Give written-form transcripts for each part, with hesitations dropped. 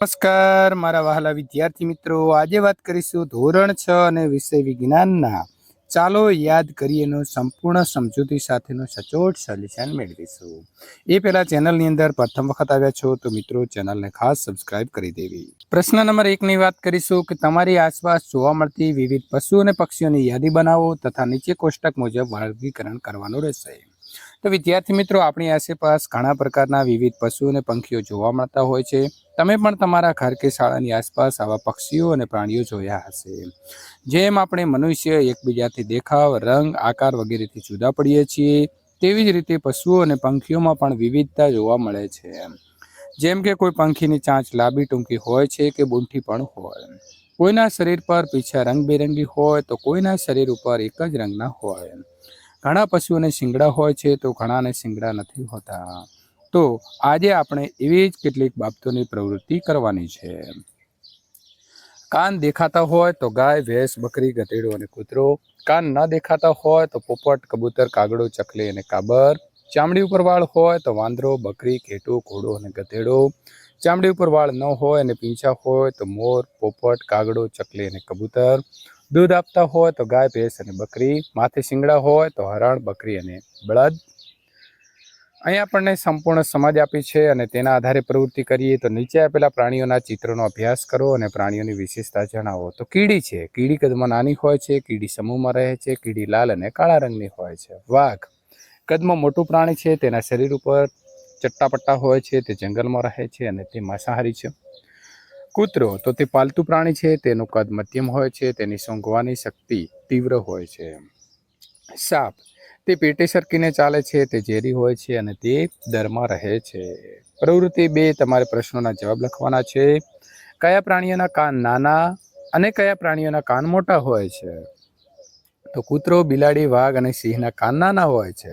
નમસ્કાર મારા વહાલા વિદ્યાર્થી મિત્રો, આજે વાત કરીશું ધોરણ 6 અને વિષય વિજ્ઞાનના ચાલો યાદ કરીએનો સંપૂર્ણ સમજૂતી સાથેનો સચોટ સોલ્યુશન મેળવીશું। એ પહેલા ચેનલની અંદર પ્રથમ વખત આવ્યા છો તો મિત્રો ચેનલને ખાસ સબસ્ક્રાઇબ કરી દેવી। પ્રશ્ન નંબર 1ની વાત કરીશું કે તમારી આસપાસ જોવા મળતી વિવિધ પશુ અને પક્ષીઓની યાદી બનાવો તથા નીચે કોષ્ટક મુજબ વર્ગીકરણ કરવાનું રહેશે। તો વિદ્યાર્થી મિત્રો, આપણી આસપાસ ઘણા પ્રકારના વિવિધ પશુ અને પંખીઓ જોવા મળતા હોય છે। તમે પણ તમારા ઘર કે શાળાની આસપાસ આવા પક્ષીઓ અને પ્રાણીઓ જોયા હશે। જેમ આપણે મનુષ્ય એકબીજાથી દેખાવ, રંગ, આકાર વગેરેથી જુદા પડીએ છીએ, તેવી જ રીતે પશુઓ અને પંખીઓમાં પણ વિવિધતા જોવા મળે છે। જેમ કે કોઈ પંખીની ચાંચ લાંબી ટૂંકી હોય છે કે બૂંઠી પણ હોય, કોઈના શરીર પર પીછા રંગબેરંગી હોય તો કોઈના શરીર ઉપર એક જ રંગના હોય, ઘણા પશુઓને શિંગડા હોય છે તો ઘણાને શિંગડા નથી હોતા। તો આજે આપણે એવી જ કેટલીક બાબતોની પ્રવૃત્તિ કરવાની છે। કાન દેખાતા હોય તો ગાય, ભેંસ, બકરી, ગધેડો અને કૂતરો, કાન ન દેખાતા હોય તો પોપટ, કબૂતર, કાગડો, ચકલી અને કાબર, ચામડી ઉપર વાળ હોય તો વાંદરો, બકરી, ઘેટું, ઘોડો અને ગધેડો, ચામડી ઉપર વાળ ન હોય અને પીંછા હોય તો મોર, પોપટ, કાગડો, ચકલી અને કબૂતર, દૂધ આપતા હોય તો ગાય, ભેંસ અને બકરી, માથે શિંગડા હોય તો હરણ, બકરી અને બળદ। અહીં આપણને સંપૂર્ણ સમજ આપી છે અને તેના આધારે પ્રવૃત્તિ કરીએ તો નીચે આપેલા પ્રાણીઓના ચિત્રોનો અભ્યાસ કરો અને પ્રાણીઓની વિશેષતા જણાવો। તો કીડી છે, કીડી કદમાં નાની હોય છે, કીડી સમૂહમાં રહે છે, કીડી લાલ અને કાળા રંગની હોય છે। વાઘ કદમાં મોટું પ્રાણી છે, તેના શરીર ઉપર ચટ્ટાપટ્ટા હોય છે, તે જંગલમાં રહે છે અને તે માંસાહારી છે। કૂતરો તો તે પાલતુ પ્રાણી છે, તેનું કદ મધ્યમ હોય છે, તેની સૂંઘવાની શક્તિ તીવ્ર હોય છે। સાપ તે પેટે સરકીને ચાલે છે, તે ઝેરી હોય છે અને તે દરમાં રહે છે। પ્રવૃત્તિ 2, તમારે પ્રશ્નોના જવાબ લખવાના છે। કયા પ્રાણીઓના કાન નાના અને કયા પ્રાણીઓના કાન મોટા હોય છે? તો કૂતરો, બિલાડી, વાઘ અને સિંહના કાન નાના હોય છે,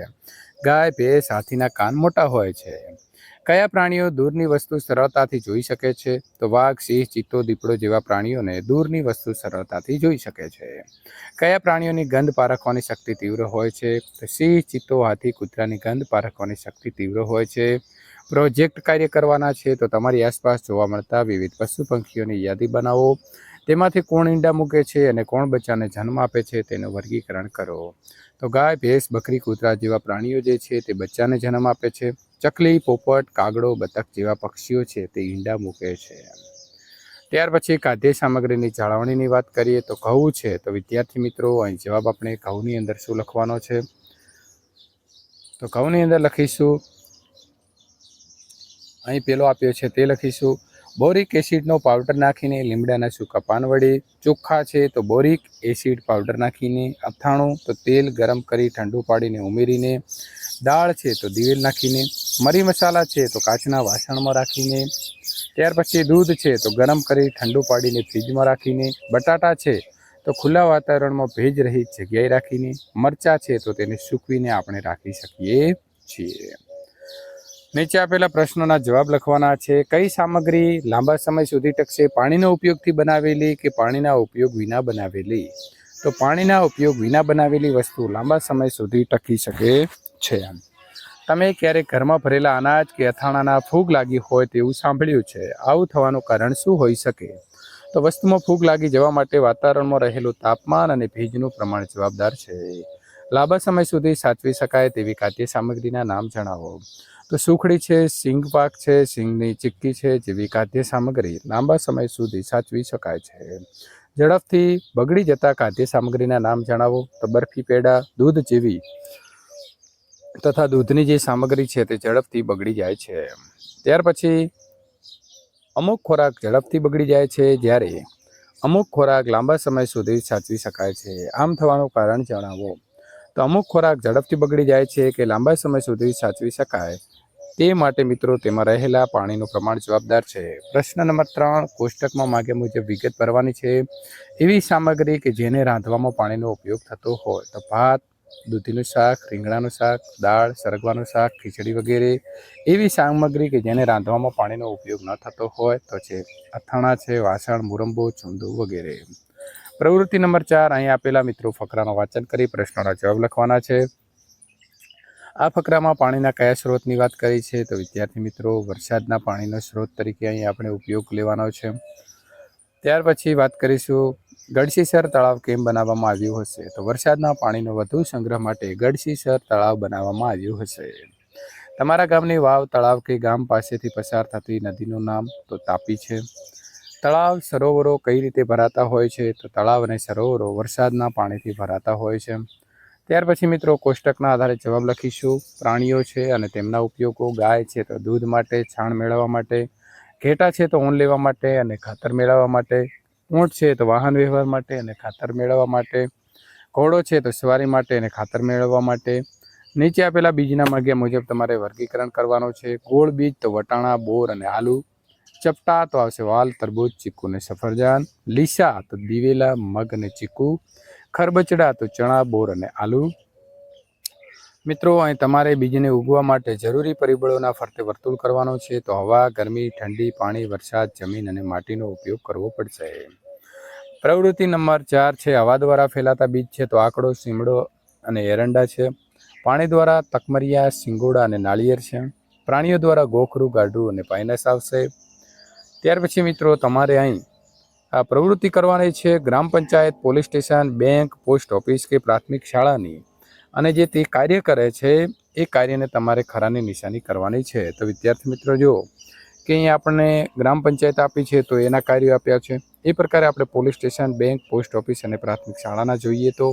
ગાય, ભેંસ, હાથીના કાન મોટા હોય છે। કયા પ્રાણીઓ દૂરની વસ્તુ સરળતાથી જોઈ શકે છે? તો વાઘ, સિંહ, ચિત્તો, દીપડો જેવા પ્રાણીઓને દૂરની વસ્તુ સરળતાથી જોઈ શકે છે। કયા પ્રાણીઓની ગંધ પારખવાની શક્તિ તીવ્ર હોય છે? તો સિંહ, ચિત્તો, હાથી, કૂતરાની ગંધ પારખવાની શક્તિ તીવ્ર હોય છે। પ્રોજેક્ટ કાર્ય કરવાના છે, તો તમારી આસપાસ જોવા મળતા વિવિધ પશુ પંખીઓની યાદી બનાવો, તેમાંથી કોણ ઈંડા મૂકે છે અને કોણ બચ્ચાને જન્મ આપે છે તેનું વર્ગીકરણ કરો। તો ગાય, ભેંસ, બકરી, કૂતરા જેવા પ્રાણીઓ જે છે તે બચ્ચાને જન્મ આપે છે, ચકલી, પોપટ, કાગડો, બતક જેવા પક્ષીઓ છે તે ઈંડા મૂકે છે। ત્યાર પછી ખાદ્ય સામગ્રીની જાળવણીની વાત કરીએ તો ઘઉં છે, તો વિદ્યાર્થી મિત્રો અહીં જવાબ આપણે ઘઉંની અંદર શું લખવાનો છે? તો ઘઉંની અંદર લખીશું, અહીં પેલો આપ્યો છે તે લખીશું, બોરિક એસિડનો પાવડર નાખીને લીમડાના સૂકા પાન વડે, ચોખ્ખા છે તો બોરિક એસિડ પાવડર નાખીને, અથાણું તો તેલ ગરમ કરી ઠંડુ પાડીને ઉમેરીને, દાળ છે તો દિવેલ નાખીને, મરી મસાલા છે તો કાચના વાસણમાં રાખીને, ત્યાર પછી દૂધ છે તો ગરમ કરી ઠંડુ પાડીને ફ્રીજમાં રાખીને, બટાટા છે તો ખુલ્લા વાતાવરણમાં ભેજ રહિત જગ્યાએ રાખીને, મરચાં છે તો તેને સૂકવીને આપણે રાખી શકીએ છીએ। નીચે આપેલા પ્રશ્નોના જવાબ લખવાના છે। કઈ સામગ્રી લાંબા સમય સુધી ટકશે? પાણીના ઉપયોગથી બનાવેલી કે પાણીના ઉપયોગ વિના બનાવેલી? તો પાણીના ઉપયોગ વિના બનાવેલી વસ્તુ લાંબા સમય સુધી ટકી શકે છે। તમે ક્યારેક ઘરમાં ભરેલા અનાજ કે અથાણાના ફૂગ લાગી હોય તેવું સાંભળ્યું છે? આવું થવાનું કારણ શું હોઈ શકે? તો વસ્તુમાં ફૂગ લાગી જવા માટે વાતાવરણમાં રહેલું તાપમાન અને ભેજનું પ્રમાણ જવાબદાર છે। લાંબા સમય સુધી સાચવી શકાય તેવી ખાદ્ય સામગ્રીના નામ જણાવો। તો સુખડી છે, સિંગ પાક છે, સિંગની ચીક્કી છે જેવી ખાદ્ય સામગ્રી લાંબા સમય સુધી સાચવી શકાય છે। ઝડપથી બગડી જતા ખાદ્ય સામગ્રીના નામ જણાવો। તો બરફી, પેડા, દૂધ જેવી તથા દૂધની જે સામગ્રી છે તે ઝડપથી બગડી જાય છે। ત્યાર પછી અમુક ખોરાક ઝડપથી બગડી જાય છે, જ્યારે અમુક ખોરાક લાંબા સમય સુધી સાચવી શકાય છે। આમ થવાનું કારણ જણાવો। તો અમુક ખોરાક ઝડપથી બગડી જાય છે કે લાંબા સમય સુધી સાચવી શકાય તે માટે મિત્રો તેમાં રહેલા પાણીનું પ્રમાણ જવાબદાર છે। પ્રશ્ન નંબર 3, કોષ્ટકમાં માંગ્યા મુજબ વિગત ભરવાની છે। એવી સામગ્રી કે જેને રાંધવામાં પાણીનો ઉપયોગ થતો હોય, તો ભાત, દૂધીનું શાક, રીંગણાનું શાક, દાળ, સરગવાનું શાક, ખીચડી વગેરે। એવી સામગ્રી કે જેને રાંધવામાં પાણીનો ઉપયોગ ન થતો હોય તો છે અથાણા છે, વાસણ, મુરંબો, ચૂંદો વગેરે। પ્રવૃત્તિ નંબર 4, અહીં આપેલા મિત્રો ફકરાનું વાંચન કરી પ્રશ્નોના જવાબ લખવાના છે। આ ફકરામાં પાણીના કયા સ્ત્રોતની વાત કરી છે? તો વિદ્યાર્થી મિત્રો, વરસાદના પાણીનો સ્ત્રોત તરીકે અહીં આપણે ઉપયોગ લેવાનો છે. ત્યાર પછી વાત કરીશું ગઢશીસર તળાવ કેમ બનાવવામાં આવ્યું હશે? તો વરસાદના પાણીનો વધુ સંગ્રહ માટે ગઢશીસર તળાવ બનાવવામાં આવ્યું હશે. તમારા ગામની વાવ, તળાવ કે ગામ પાસેથી પસાર થતી નદીનું નામ? તો તાપી છે. તળાવ, સરોવરો કઈ રીતે ભરાતા હોય છે? તો તળાવ અને સરોવરો વરસાદના પાણીથી ભરાતા હોય છે. ત્યાર પછી મિત્રો કોષ્ટકના આધારે જવાબ લખીશું. પ્રાણીઓ છે અને તેમના ઉપયોગો. ગાય છે તો દૂધ માટે, છાણ મેળવવા માટે. ઘેટા છે તો ઊન લેવા માટે અને ખાતર મેળવવા માટે. ઊંટ છે તો વાહન વ્યવહાર માટે અને ખાતર મેળવવા માટે. ઘોડો છે તો સવારી માટે અને ખાતર મેળવવા માટે. નીચે આપેલા બીજના માગ્યા મુજબ તમારે વર્ગીકરણ કરવાનું છે. ગોળ બીજ તો વટાણા, બોર અને આલુ. ચપટા તો આવશે વાલ, તરબૂચ, ચીકુ ને સફરજન. લીસા તો દિવેલા, મગ અને ચીકુ. ખરબચડા તો ચણા, બોર અને આલુ. મિત્રો, અહીં તમારે બીજને ઉગવા માટે જરૂરી પરિબળોના ફરતે વર્તુળ કરવાનો છે. તો હવા, ગરમી, ઠંડી, પાણી, વરસાદ, જમીન અને માટીનો ઉપયોગ કરવો પડશે. પ્રવૃત્તિ નંબર 4 છે હવા દ્વારા ફેલાતા બીજ છે તો આંકડો, સીમડો અને એરંડા છે. પાણી દ્વારા તકમરિયા, સિંગોડા અને નાળિયેર છે. પ્રાણીઓ દ્વારા ગોખરું, ગાડરું અને પાઇનસ આવશે. ત્યાર પછી મિત્રો તમારે અહીં આ પ્રવૃત્તિ કરવાની છે ગ્રામ panchayat, police station, bank, post office કે પ્રાથમિક શાળાની, અને જે તે કાર્ય કરે છે એ કાર્યને તમારે ખરાની નિશાની કરવાની છે. તો વિદ્યાર્થી મિત્રો, જો કે અહીંયા આપણને ગ્રામ પંચાયત આપી છે તો એના કાર્યો આપ્યા છે. એ પ્રકારે આપણે police station, bank, post office અને પ્રાથમિક શાળાના જોઈએ. તો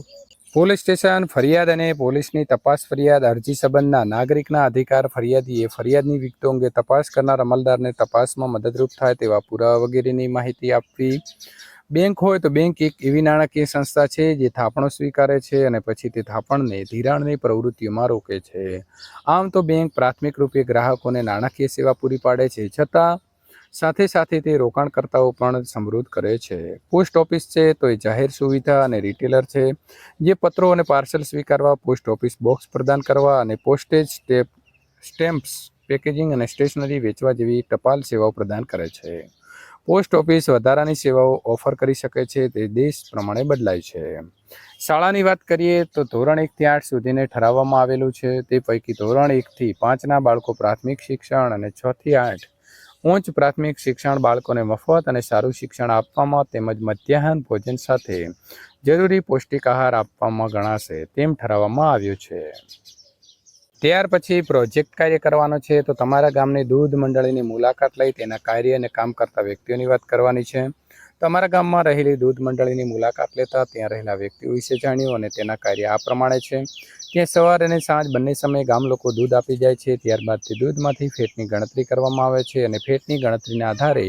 પોલીસ સ્ટેશન, ફરિયાદ અને પોલીસની તપાસ. ફરિયાદ, અરજી સંબંધના નાગરિકના અધિકાર. ફરિયાદીએ ફરિયાદની વિગતો અંગે તપાસ કરનાર અમલદારને તપાસમાં મદદરૂપ થાય તેવા પુરાવા વગેરેની માહિતી આપવી. બેંક હોય તો બેંક એક એવી નાણાકીય સંસ્થા છે જે થાપણો સ્વીકારે છે અને પછી તે થાપણને ધિરાણની પ્રવૃત્તિઓમાં રોકે છે. આમ તો બેંક પ્રાથમિક રૂપે ગ્રાહકોને નાણાકીય સેવા પૂરી પાડે છે, છતાં સાથે સાથે તે રોકાણકર્તાઓ પણ સમૃદ્ધ કરે છે. પોસ્ટ ઓફિસ છે તો એ જાહેર સુવિધા અને રિટેલર છે જે પત્રો અને પાર્સલ સ્વીકારવા, પોસ્ટ ઓફિસ બોક્સ પ્રદાન કરવા અને પોસ્ટેજ સ્ટેમ્પ્સ, પેકેજિંગ અને સ્ટેશનરી વેચવા જેવી ટપાલ સેવાઓ પ્રદાન કરે છે. પોસ્ટ ઓફિસ વધારાની સેવાઓ ઓફર કરી શકે છે, તે દેશ પ્રમાણે બદલાય છે. શાળાની વાત કરીએ તો ધોરણ 1 થી 8 સુધીને ઠરાવવામાં આવેલું છે. તે પૈકી ધોરણ 1 થી 5ના બાળકો પ્રાથમિક શિક્ષણ અને 6 થી 8 ઉચ્ચ પ્રાથમિક શિક્ષણ બાળકોને મફત અને સારું શિક્ષણ આપવામાં તેમજ મધ્યાહન ભોજન સાથે જરૂરી પૌષ્ટિક આહાર આપવામાં ગણાશે તેમ ઠરાવવામાં આવ્યું છે. ત્યાર પછી પ્રોજેક્ટ કાર્ય કરવાનો છે. તો તમારા ગામની દૂધ મંડળીની મુલાકાત લઈ તેના કાર્ય અને કામ કરતા વ્યક્તિઓની વાત કરવાની છે. તમારા ગામમાં રહેલી દૂધ મંડળીની મુલાકાત લેતા ત્યાં રહેલા વ્યક્તિઓ વિશે જાણ્યું અને તેના કાર્ય આ પ્રમાણે છે. ત્યાં સવાર અને સાંજ બંને સમયે ગામ લોકો દૂધ આપી જાય છે. ત્યારબાદ તે દૂધમાંથી ફેટની ગણતરી કરવામાં આવે છે અને ફેટની ગણતરીના આધારે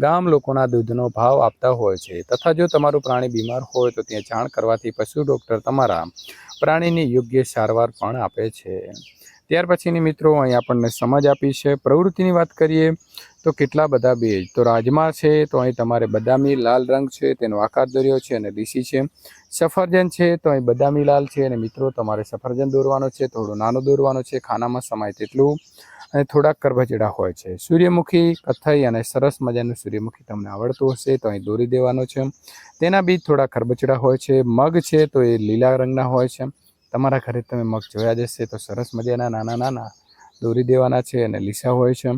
ગામ લોકોના દૂધનો ભાવ આપતા હોય છે. તથા જો તમારું પ્રાણી બીમાર હોય તો ત્યાં જાણ કરવાથી પશુ ડૉક્ટર તમારા પ્રાણીની યોગ્ય સારવાર પણ આપે છે. ત્યાર પછીની મિત્રો અહીં આપણને સમજ આપી છે. પ્રવૃત્તિની વાત કરીએ તો કેટલા બધા બેજ. તો રાજમા છે તો અહીં તમારે બદામી લાલ રંગ છે, તેનો આકાર દોર્યો છે અને લીસી છે. સફરજન છે તો અહીં બદામી લાલ છે અને મિત્રો તમારે સફરજન દોરવાનો છે, થોડો નાનો દોરવાનો છે, ખાનામાં સમાય તેટલું, અને થોડાક કરભચડા હોય છે. સૂર્યમુખી કથ્થઈ અને સરસ મજાનું સૂર્યમુખી તમને આવડતું હશે તો અહીં દોરી દેવાનો છે. તેના બીજ થોડા ખરબચડા હોય છે. મગ છે તો એ લીલા રંગના હોય છે. તમારા ઘરે તમે મગ જોયા જશે તો સરસ મજાના નાના નાના દોરી દેવાના છે અને લીસા હોય છે.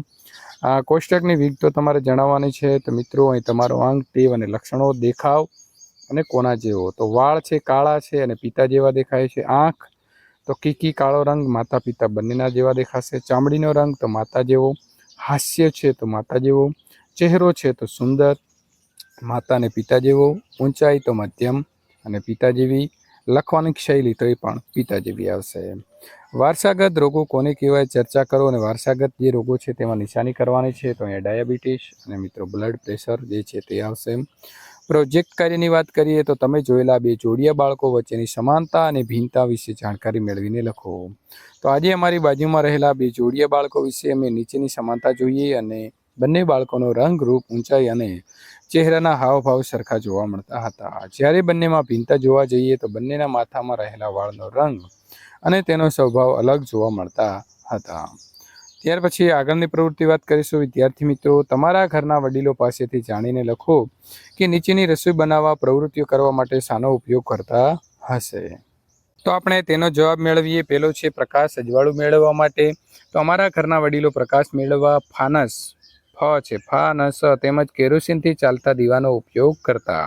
આ કોષ્ટકની વિગતો તમારે જણાવવાની છે. તો મિત્રો અહીં તમારો અંગ, ટેવ અને લક્ષણો, દેખાવ અને કોના જેવો. તો વાળ છે કાળા છે અને પિતા જેવા દેખાય છે. આંખ તો કીકી કાળો રંગ, માતા પિતા બંનેના જેવા દેખાશે. ચામડીનો રંગ તો માતા જેવો. હાસ્ય છે તો માતા જેવો. ચહેરો છે તો સુંદર, માતા અને પિતા જેવો. ઊંચાઈ તો મધ્યમ અને પિતા જેવી. લખવાની શૈલી તો એ પણ પિતા જેવી આવશે. વારસાગત રોગો કોને કહેવાય ચર્ચા કરો, અને વારસાગત જે રોગો છે તેમાં નિશાની કરવાની છે. તો અહીંયા ડાયાબિટીસ અને મિત્રો બ્લડ પ્રેશર જે છે તે આવશે. પ્રોજેક્ટ કાર્યની વાત કરીએ તો તમે જોયેલા બે જોડિયા બાળકો વચ્ચેની સમાનતા અને ભિન્નતા વિશે જાણકારી મેળવીને લખો. તો આજે અમારી બાજુમાં રહેલા બે જોડિયા બાળકો વિશે અમે નીચેની સમાનતા જોઈએ, અને બંને બાળકોનો રંગ, રૂપ, ઊંચાઈ અને ચહેરાના હાવભાવ સરખા જોવા મળતા હતા. જ્યારે બંનેમાં ભિન્નતા જોવા જઈએ તો બંનેના માથામાં રહેલા વાળનો રંગ અને તેનો સ્વભાવ અલગ જોવા મળતા હતા. ત્યાર પછી આગળની પ્રવૃત્તિ વાત કરીશું. વિદ્યાર્થી મિત્રો, તમારા ઘરના વડીલો પાસેથી જાણીને લખો કે નીચેની રસોઈ બનાવવા પ્રવૃત્તિઓ કરવા માટે શાનો ઉપયોગ કરતા હશે. તો આપણે તેનો જવાબ મેળવીએ. પહેલો છે પ્રકાશ અજવાળું મેળવવા માટે. તો અમારા ઘરના વડીલો પ્રકાશ મેળવવા ફાનસ તેમજ કેરોસીનથી ચાલતા દીવાનો ઉપયોગ કરતા.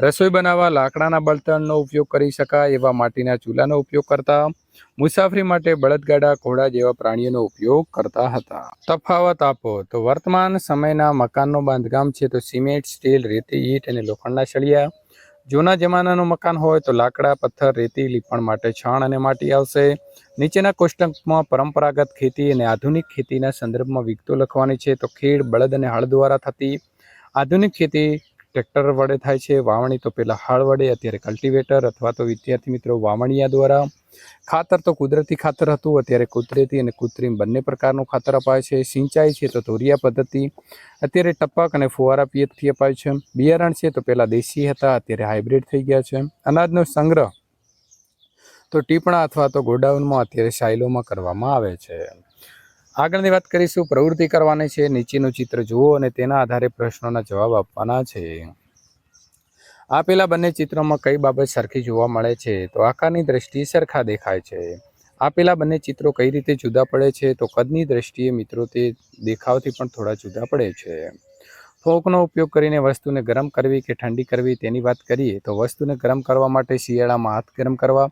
રસોઈ બનાવવા લાકડાના બળતણનો ઉપયોગ કરી શકાય એવા માટીના ચૂલાનો ઉપયોગ કરતા. મુસાફરી માટે બળદગાડા, ઘોડા જેવા પ્રાણીઓનો ઉપયોગ કરતા હતા. તફાવત આપો. તો વર્તમાન સમયના મકાનનું બાંધકામ છે તો સિમેન્ટ, સ્ટીલ, રેતી, ઈંટ અને લોખંડના સળિયા. જૂના જમાનાનું મકાન હોય તો લાકડા, પથ્થર, રેતી, લીપણ માટે છાણ અને માટી આવશે. નીચેના કોષ્ટકમાં પરંપરાગત ખેતી અને આધુનિક ખેતીના સંદર્ભમાં વિગતો લખવાની છે. તો ખેડ બળદ અને હળ દ્વારા થતી. આધુનિક ખેતી ટ્રેક્ટર વડે થાય છે. વાવણી તો પહેલાં હળ વડે, અત્યારે કલ્ટિવેટર અથવા તો વિદ્યાર્થી મિત્રો વાવણીયા દ્વારા. ખાતર તો કુદરતી ખાતર હતું, અત્યારે કુદરતી અને કૃત્રિમ બંને પ્રકારનું ખાતર અપાય છે. સિંચાઈ છે તો ધોરિયા પદ્ધતિ, અત્યારે ટપક અને ફુવારા પિયતથી અપાય છે. બિયારણ છે તો પહેલાં દેશી હતા, અત્યારે હાઇબ્રિડ થઈ ગયા છે. અનાજનો સંગ્રહ તો ટીપણા અથવા તો ગોડાઉનમાં, અત્યારે સાયલોમાં કરવામાં આવે છે. આગળની વાત કરીશું. પ્રવૃત્તિ કરવાની છે. નીચેનું ચિત્ર જુઓ અને તેના આધારે પ્રશ્નોના જવાબ આપવાના છે. આપેલા બંને ચિત્રોમાં કઈ બાબત સરખી જોવા મળે છે? તો આકારની દ્રષ્ટિએ સરખા દેખાય છે. આપેલા બંને ચિત્રો કઈ રીતે જુદા પડે છે? તો કદની દ્રષ્ટિએ મિત્રો તે દેખાવથી પણ થોડા જુદા પડે છે. ફોકનો ઉપયોગ કરીને વસ્તુને ગરમ કરવી કે ઠંડી કરવી તેની વાત કરીએ તો વસ્તુને ગરમ કરવા માટે શિયાળામાં હાથ ગરમ કરવા,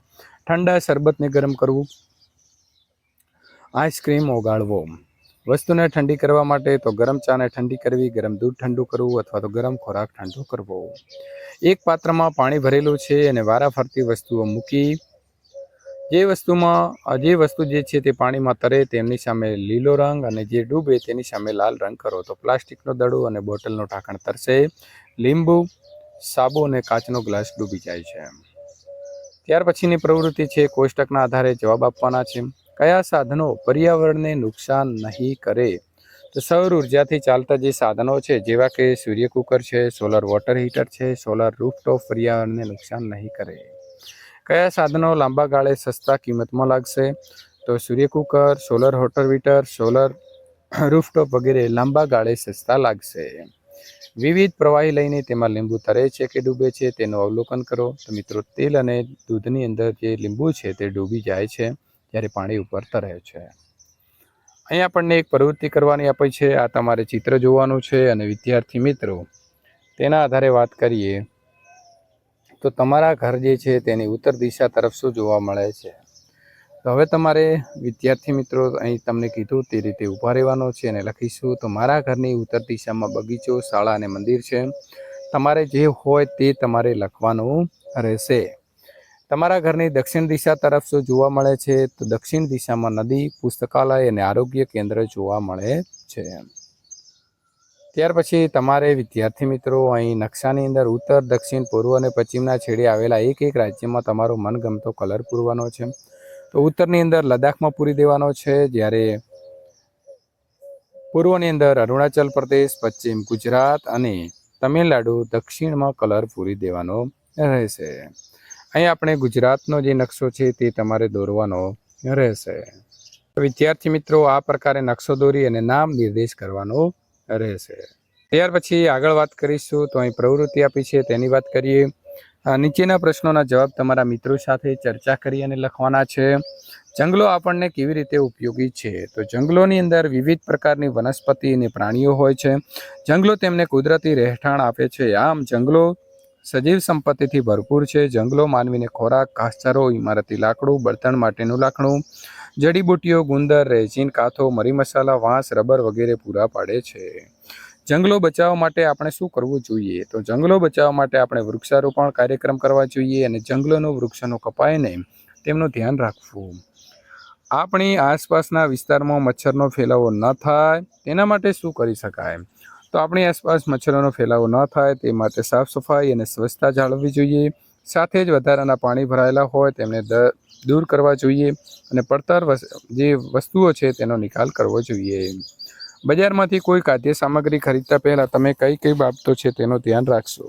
ઠંડા શરબતને ગરમ કરવું, આઈસ્ક્રીમ ઓગાળવો. વસ્તુને ઠંડી કરવા માટે તો ગરમ ચાને ઠંડી કરવી, ગરમ દૂધ ઠંડુ કરવું અથવા તો ગરમ ખોરાક ઠંડો કરવો. એક પાત્રમાં પાણી ભરેલું છે અને વારાફરતી વસ્તુઓ મૂકી. જે વસ્તુ જે છે તે પાણીમાં તરે તેમની સામે લીલો રંગ અને જે ડૂબે તેની સામે લાલ રંગ કરો. તો પ્લાસ્ટિકનો દડો અને બોટલનું ઢાંકણ તરશે. લીંબુ, સાબુ અને કાચનો ગ્લાસ ડૂબી જાય છે. ત્યાર પછીની પ્રવૃત્તિ છે કોષ્ટકના આધારે જવાબ આપવાના છે. કયા સાધનો પર્યાવરણને નુકસાન નહીં કરે? તો સૌર ઉર્જાથી ચાલતા જે સાધનો છે જેવા કે સૂર્ય કુકર છે, સોલર વોટર હીટર છે, સોલર રૂફટોપ પર્યાવરણને નુકસાન નહીં કરે. કયા સાધનો લાંબા ગાળે સસ્તા કિંમતમાં લાગશે? તો સૂર્ય cooker, solar water heater, solar rooftop વગેરે લાંબા ગાળે સસ્તા લાગશે. વિવિધ પ્રવાહી લઈને તેમાં લીંબુ તરે છે કે ડૂબે છે તેનું અવલોકન કરો. તો મિત્રો તેલ અને દૂધની અંદર જે લીંબુ છે તે ડૂબી જાય છે જ્યારે પાણી ઉપર તરે છે. અહીં આપણને એક પ્રવૃત્તિ કરવાની આપી છે. આ તમારે ચિત્ર જોવાનું છે અને વિદ્યાર્થી મિત્રો તેના આધારે વાત કરીએ તો તમારા ઘર જે છે તેની ઉત્તર દિશા તરફ શું જોવા મળે છે? તો હવે તમારે વિદ્યાર્થી મિત્રો અહીં તમને કીધું તે રીતે ઊભા રહેવાનો છે અને લખીશું. તો મારા ઘરની ઉત્તર દિશામાં બગીચો, શાળા અને મંદિર છે. તમારે જે હોય તે તમારે લખવાનું રહેશે. તમારા ઘરની દક્ષિણ દિશા તરફ શું જોવા મળે છે? તો દક્ષિણ દિશામાં નદી, પુસ્તકાલય અને આરોગ્ય કેન્દ્ર જોવા મળે છે. ત્યાર પછી તમારે વિદ્યાર્થી મિત્રો અહીં નકશાની અંદર ઉત્તર, દક્ષિણ, પૂર્વ અને પશ્ચિમના છેડે આવેલા એક રાજ્યમાં તમારો મનગમતો કલર પૂરવાનો છે. તો ઉત્તરની અંદર લદ્દાખમાં પૂરી દેવાનો છે, જ્યારે પૂર્વની અંદર અરુણાચલ પ્રદેશ, પશ્ચિમ ગુજરાત અને તમિલનાડુ, દક્ષિણમાં કલર પૂરી દેવાનો રહેશે. અહીં આપણે ગુજરાતનો જે નકશો છે તે તમારે દોરવાનો રહેશે. વિદ્યાર્થી મિત્રો આ પ્રકારે નકશો દોરી અને નામ નિર્દેશ કરવાનો રહેશે. ત્યાર પછી આગળ વાત કરીશું. તો અહીં પ્રવૃત્તિ આપી છે તેની વાત કરીએ. નીચેના પ્રશ્નોના જવાબ તમારા મિત્રો સાથે ચર્ચા કરી અને લખવાના છે. જંગલો આપણને કેવી રીતે ઉપયોગી છે? તો જંગલોની અંદર વિવિધ પ્રકારની વનસ્પતિ અને પ્રાણીઓ હોય છે. જંગલો તેમને કુદરતી રહેઠાણ આપે છે. આમ જંગલો સજીવ સંપત્તિથી ભરપૂર છે. જંગલો માનવીને ખોરાક, ઘાસચારો, ઇમારતી લાકડું, બળતણ માટેનું લાકડું, જડીબુટ્ટીઓ, ગુંદર, રેઝિન, કાથો, મરી મસાલા, વાંસ, રબર વગેરે પૂરા પાડે છે. જંગલો બચાવવા માટે આપણે શું કરવું જોઈએ? તો જંગલો બચાવવા માટે આપણે વૃક્ષારોપણ કાર્યક્રમ કરવા જોઈએ અને જંગલોનું વૃક્ષોનો કપાય નહીં તેમનું ધ્યાન રાખવું. આપણી આસપાસના વિસ્તારમાં મચ્છરનો ફેલાવો ન થાય તેના માટે શું કરી શકાય? તો આપણી આસપાસ મચ્છરોનો ફેલાવો ન થાય તે માટે સાફ સફાઈ અને સ્વચ્છતા જાળવવી જોઈએ. સાથે જ વધારાના પાણી ભરાયેલા હોય તેમને દૂર કરવા જોઈએ અને પડતર જે વસ્તુઓ છે તેનો નિકાલ કરવો જોઈએ. બજારમાંથી કોઈ ખાદ્ય સામગ્રી ખરીદતા પહેલાં તમે કઈ બાબતો છે તેનું ધ્યાન રાખશો?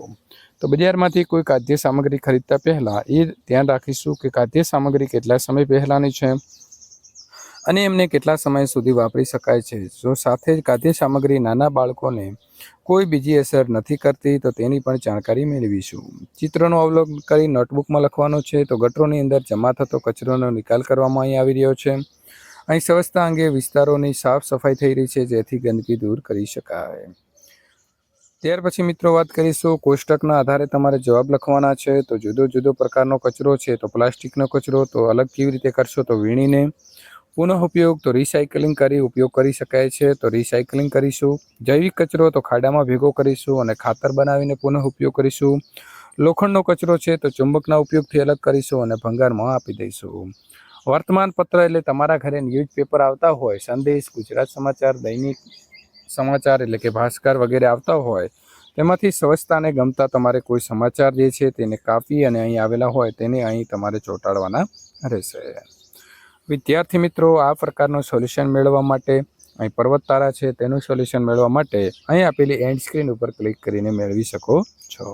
તો બજારમાંથી કોઈ ખાદ્ય સામગ્રી ખરીદતા પહેલાં એ ધ્યાન રાખીશું કે ખાદ્ય સામગ્રી કેટલા સમય પહેલાંની છે અને એમને કેટલા સમય સુધી વાપરી શકાય છે. જો સાથે જ ખાદ્ય સામગ્રી નાના બાળકોને કોઈ બીજી અસર નથી કરતી તો તેની પણ જાણકારી મેળવીશું. ચિત્રનું અવલોકન કરી નોટબુકમાં લખવાનું છે. તો ગટરોની અંદર જમા થતો કચરોનો નિકાલ કરવામાં અહીં આવી રહ્યો છે. અહીં સ્વચ્છતા અંગે વિસ્તારોની સાફ સફાઈ થઈ રહી છે, જેથી ગંદકી દૂર કરી શકાય. ત્યાર પછી મિત્રો વાત કરીશું કોષ્ટકના આધારે તમારે જવાબ લખવાના છે. તો જુદો જુદો પ્રકારનો કચરો છે. તો પ્લાસ્ટિકનો કચરો તો અલગ કેવી રીતે કરશો? તો વીણીને. પુનઃ ઉપયોગ તો રિસાયકલિંગ કરી ઉપયોગ કરી શકાય છે, તો રિસાયકલિંગ કરીશું. જૈવિક કચરો તો ખાડામાં ભેગો કરીશું અને ખાતર બનાવીને પુનઃ ઉપયોગ કરીશું. લોખંડનો કચરો છે તો ચુંબકના ઉપયોગથી અલગ કરીશું અને ભંગારમાં આપી દઈશું. વર્તમાનપત્ર એટલે તમારા ઘરે ન્યૂઝપેપર આવતા હોય, સંદેશ, ગુજરાત સમાચાર, દૈનિક સમાચાર એટલે કે ભાસ્કર વગેરે આવતા હોય, તેમાંથી સ્વચ્છતાને ગમતા તમારે કોઈ સમાચાર જે છે તેને કાપી અને અહીં આવેલા હોય તેને અહીં તમારે ચોંટાડવાના રહેશે. વિદ્યાર્થી મિત્રો, આ પ્રકારનું સોલ્યુશન મેળવવા માટે અહીં પર્વત તારા છે તેનું સોલ્યુશન મેળવવા માટે અહીં આપેલી એન્ડ સ્ક્રીન ઉપર ક્લિક કરીને મેળવી શકો છો.